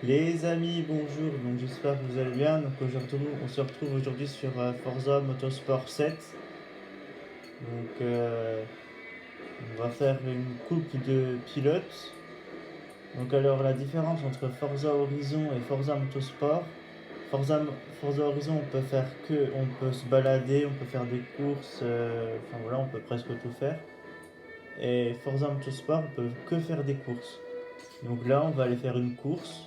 Les amis, bonjour, donc j'espère que vous allez bien. Donc aujourd'hui, on se retrouve aujourd'hui sur Forza Motorsport 7. Donc on va faire une coupe de pilotes. Donc alors la différence entre Forza Horizon et Forza Motorsport. Forza, Forza Horizon, on peut se balader, on peut faire des courses, enfin voilà, on peut presque tout faire. Et Forza Motorsport, on peut que faire des courses. Donc là, on va aller faire une course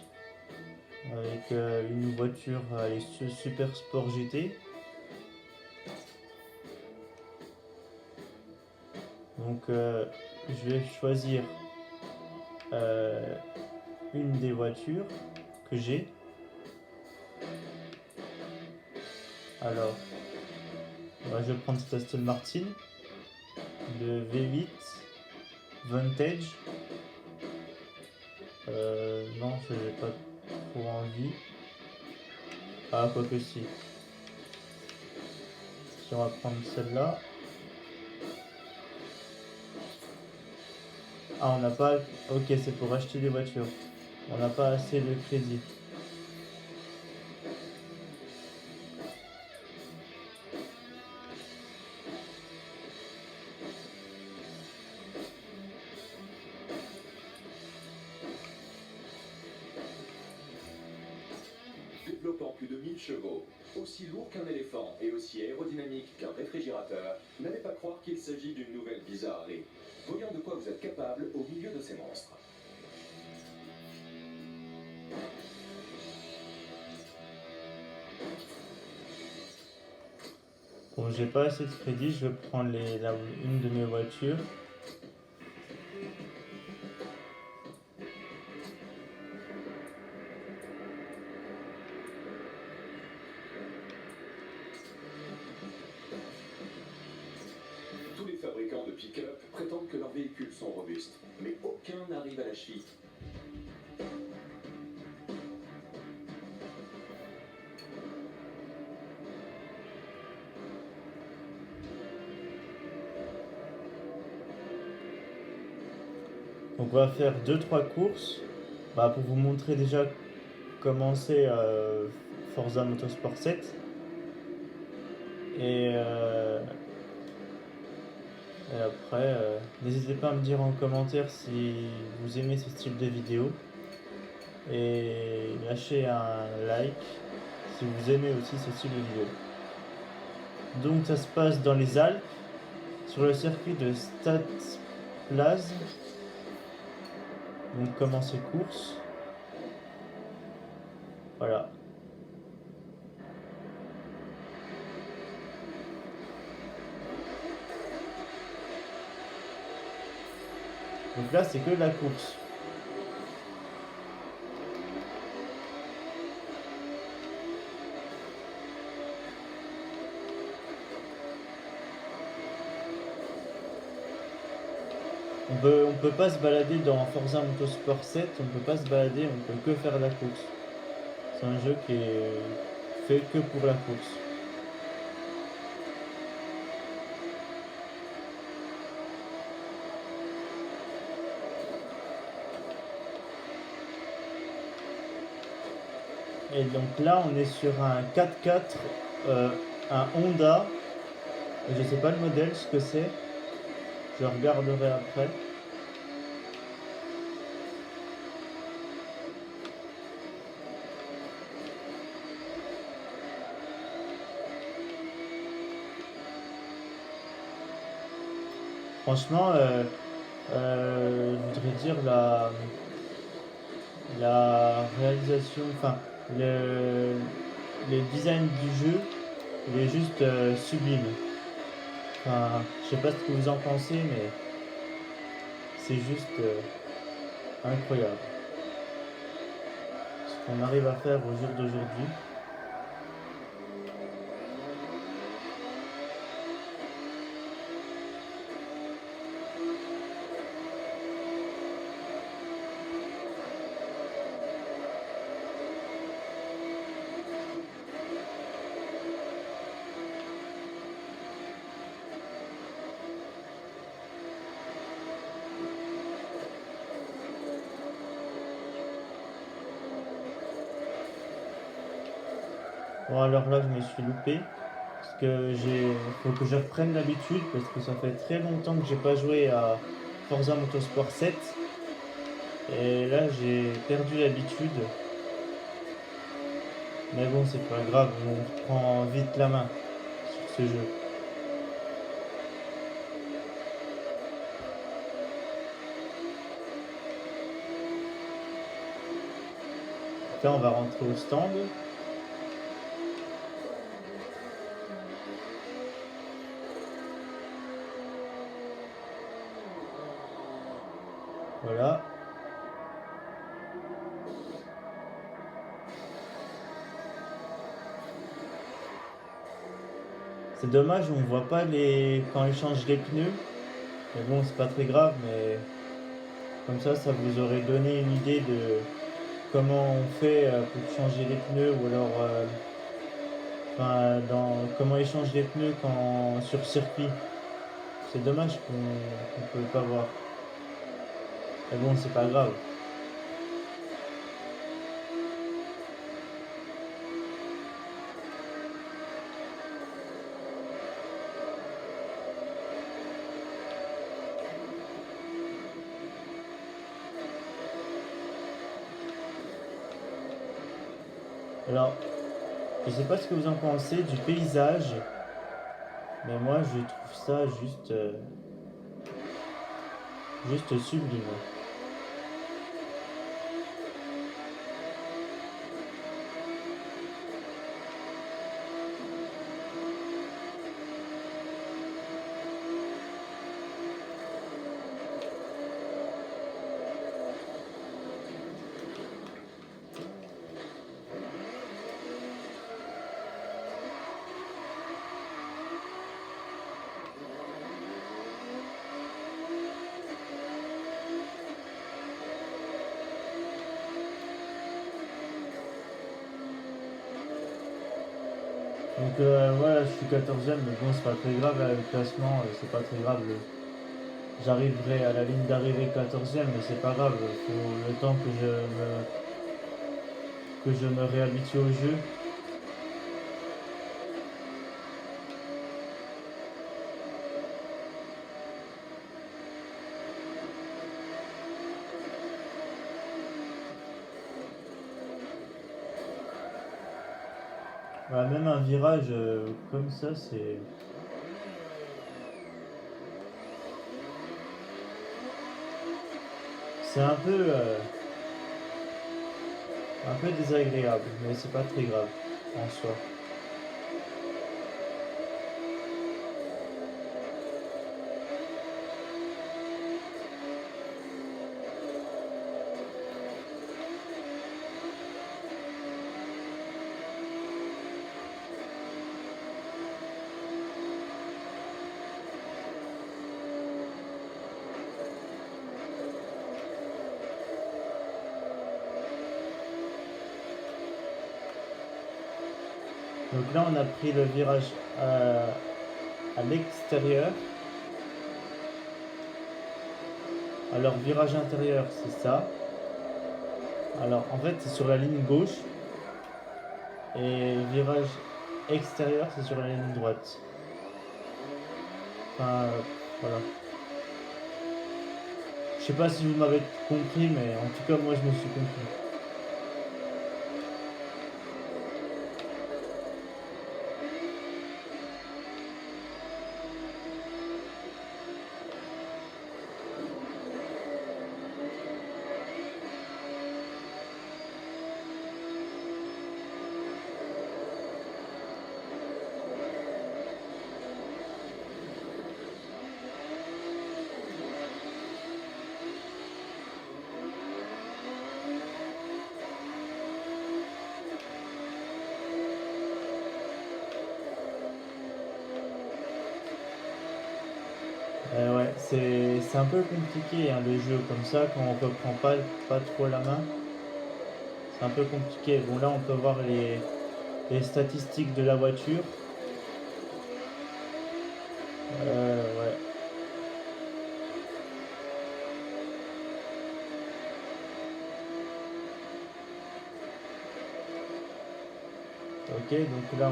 avec une voiture Super Sport GT. Donc je vais choisir euh, une des voitures que j'ai. Alors, je vais prendre cette Aston Martin, le V8 Vantage. Non, je n'ai pas trop envie. Ah, quoi que si. Si on va prendre celle-là. Ah, on n'a pas. Ok, c'est pour acheter des voitures. On n'a pas assez de crédit. Développant plus de 1000 chevaux, aussi lourd qu'un éléphant et aussi aérodynamique qu'un réfrigérateur, n'allez pas croire qu'il s'agit d'une nouvelle bizarrerie. Voyons de quoi vous êtes capable au milieu de ces monstres. Bon, j'ai pas assez de crédit, je vais prendre une de mes voitures. Tous les fabricants de pick-up prétendent que leurs véhicules sont robustes, mais aucun n'arrive à la cheville. Donc on va faire deux trois courses pour vous montrer déjà comment c'est Forza Motorsport 7. Et, et après, n'hésitez pas à me dire en commentaire si vous aimez ce style de vidéo. Et lâchez un like si vous aimez aussi ce style de vidéo. Donc ça se passe dans les Alpes, sur le circuit de Stadsplatz. Donc commencer course. Voilà. Donc là c'est que la course. On peut pas se balader dans Forza Motorsport 7, on peut pas se balader, on peut que faire la course. C'est un jeu qui est fait que pour la course. Et donc là, on est sur un 4x4, un Honda. Je sais pas le modèle, ce que c'est. Je regarderai après. Franchement, je voudrais dire la réalisation, enfin, le design du jeu, il est juste sublime. Enfin, je sais pas ce que vous en pensez, mais c'est juste incroyable. Ce qu'on arrive à faire au jour d'aujourd'hui. Bon, alors là, je me suis loupé. Parce que faut que je reprenne l'habitude. Parce que ça fait très longtemps que j'ai pas joué à Forza Motorsport 7. Et là, j'ai perdu l'habitude. Mais bon, c'est pas grave. On reprend vite la main sur ce jeu. Là, on va rentrer au stand. Voilà. C'est dommage, on voit pas quand ils changent les pneus. Mais bon, c'est pas très grave, mais comme ça vous aurait donné une idée de comment on fait pour changer les pneus ou alors comment ils changent les pneus sur circuit. C'est dommage qu'on peut pas voir. Mais bon, c'est pas grave. Alors, je sais pas ce que vous en pensez du paysage, mais moi je trouve ça juste sublime. Donc voilà, je suis 14ème, mais bon, c'est pas très grave, là, le classement, c'est pas très grave. J'arriverai à la ligne d'arrivée 14ème, mais c'est pas grave, faut le temps que je me réhabitue au jeu. Voilà, même un virage comme ça, c'est un peu désagréable, mais c'est pas très grave en soi. Donc là, on a pris le virage à l'extérieur. Alors, virage intérieur, c'est ça. Alors, en fait, c'est sur la ligne gauche. Et virage extérieur, c'est sur la ligne droite. Enfin, voilà. Je sais pas si vous m'avez compris, mais en tout cas, moi, je me suis compris. Ouais, c'est un peu compliqué hein, le jeu comme ça quand on reprend pas trop la main. C'est un peu compliqué. Bon là on peut voir les statistiques de la voiture. Ouais. Ok, donc là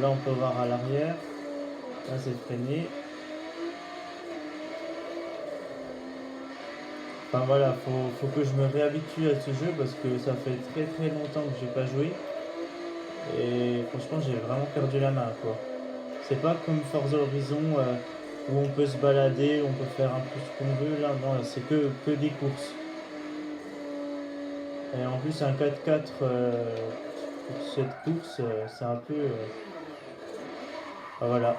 on peut voir à l'arrière. Là c'est freiné. Enfin voilà, faut que je me réhabitue à ce jeu parce que ça fait très très longtemps que j'ai pas joué. Et franchement j'ai vraiment perdu la main quoi. C'est pas comme Forza Horizon où on peut se balader, on peut faire un peu ce qu'on veut. Là non, c'est que des courses. Et en plus un 4x4 pour cette course, c'est un peu... Ah, voilà.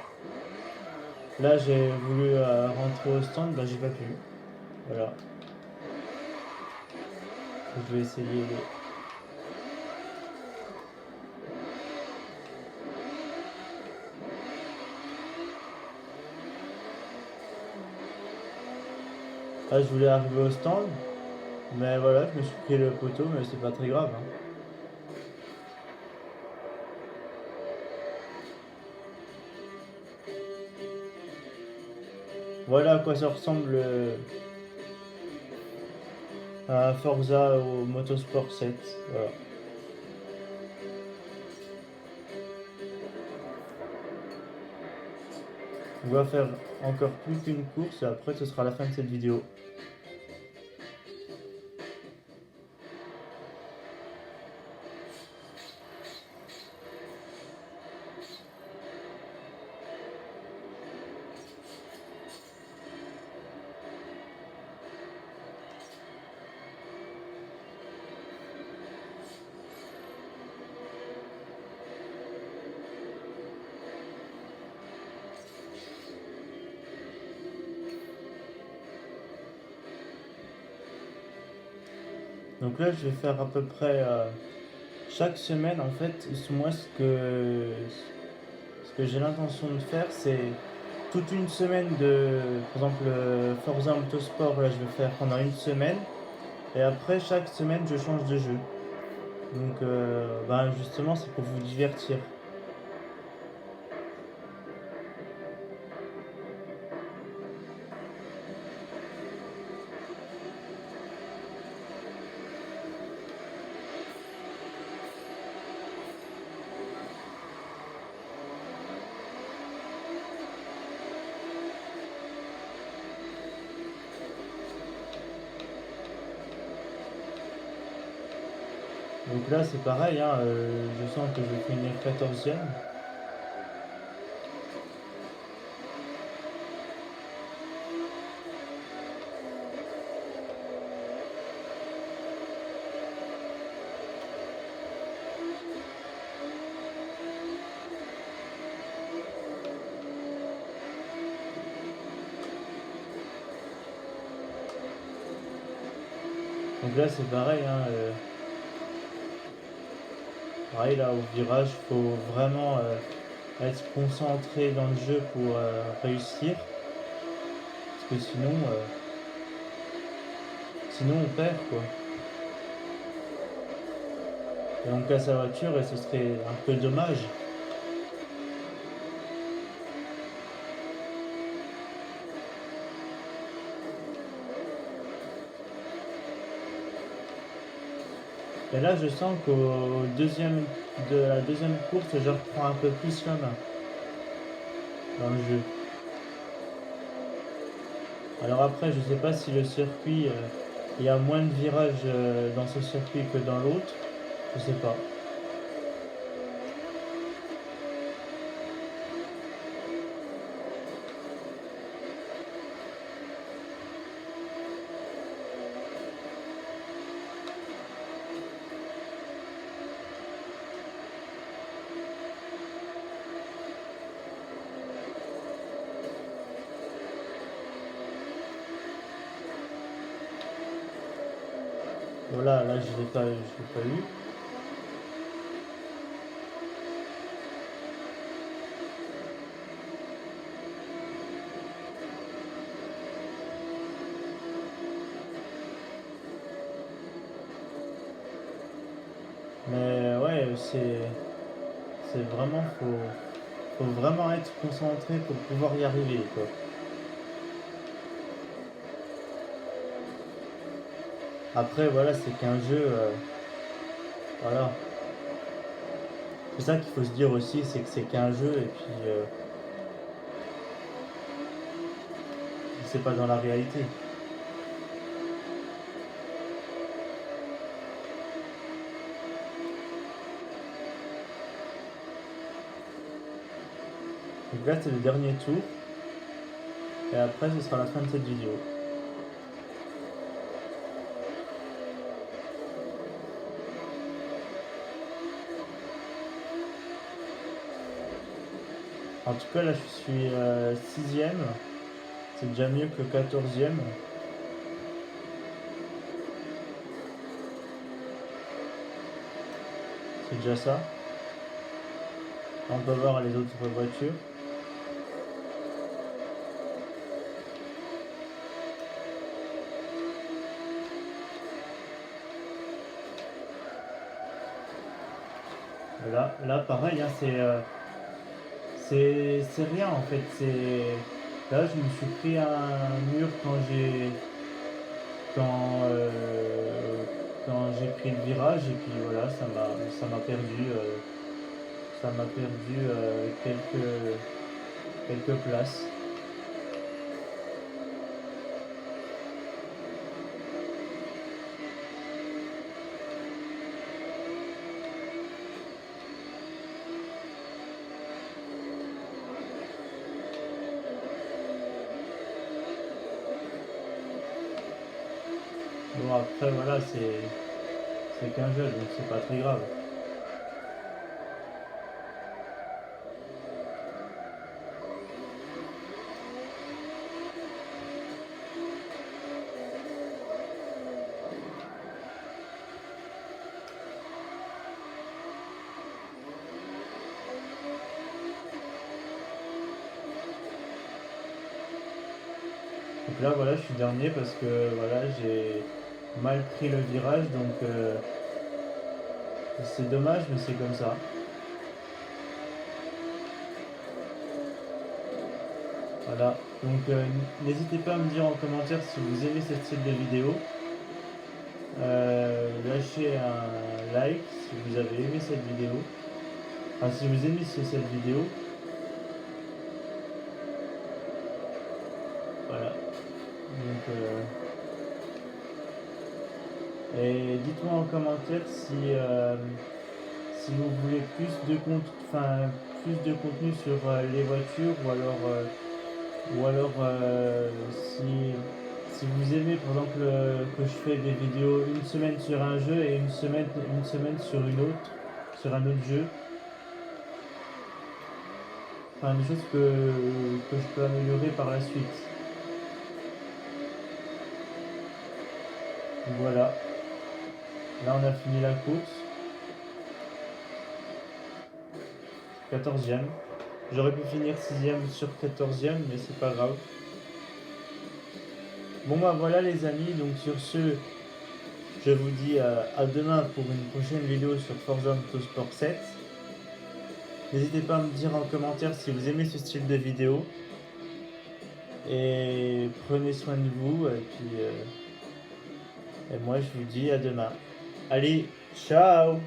Là j'ai voulu rentrer au stand, bah j'ai pas pu. Voilà. Je vais essayer les... Là je voulais arriver au stand, mais voilà, je me suis pris le poteau, mais c'est pas très grave, hein. Voilà à quoi ça ressemble à Forza au Motorsport 7. Voilà. On va faire encore plus qu'une course et après ce sera la fin de cette vidéo. Donc là je vais faire à peu près chaque semaine en fait. Moi ce que j'ai l'intention de faire c'est toute une semaine de par exemple Forza Motorsport. Là je vais faire pendant une semaine et après chaque semaine je change de jeu. Donc ben, justement c'est pour vous divertir. Donc là c'est pareil, hein, je sens que je vais finir 14e. Donc là c'est pareil, hein, pareil là au virage, faut vraiment être concentré dans le jeu pour réussir. Parce que sinon on perd quoi. Et on casse la voiture et ce serait un peu dommage. Et là je sens de la deuxième course je reprends un peu plus la main dans le jeu. Alors après je sais pas si le circuit il y a moins de virages dans ce circuit que dans l'autre. Je sais pas. Voilà, là je l'ai pas eu. Mais ouais, c'est vraiment faut vraiment être concentré pour pouvoir y arriver quoi. Après, voilà, c'est qu'un jeu. Voilà. C'est ça qu'il faut se dire aussi, c'est que c'est qu'un jeu et puis c'est pas dans la réalité. Donc là, c'est le dernier tour. Et après, ce sera la fin de cette vidéo. En tout cas, là, je suis 6ème. C'est déjà mieux que 14ème. C'est déjà ça. On peut voir les autres voitures. Là pareil, hein, c'est rien en fait. Là, je me suis pris un mur quand j'ai pris le virage et puis voilà, ça m'a perdu quelques places. Bon après voilà, c'est qu'un jeu donc c'est pas très grave. Donc là voilà, je suis dernier parce que voilà, j'ai mal pris le virage donc c'est dommage mais c'est comme ça. Voilà, donc n'hésitez pas à me dire en commentaire si vous aimez ce style de vidéo. Lâchez un like si vous avez aimé cette vidéo. Enfin, si vous aimez cette vidéo. Voilà. Donc, et dites-moi en commentaire si vous voulez plus de contenu sur les voitures ou alors si vous aimez par exemple que je fais des vidéos une semaine sur un jeu et une semaine sur un autre jeu. Enfin des choses que je peux améliorer par la suite. Donc voilà. Là on a fini la course. 14ème. J'aurais pu finir 6ème sur 14ème mais c'est pas grave. Bon bah voilà les amis, donc sur ce, je vous dis à demain pour une prochaine vidéo sur Forza Motorsport 7. N'hésitez pas à me dire en commentaire si vous aimez ce style de vidéo. Et prenez soin de vous et puis et moi je vous dis à demain. Allez, ciao!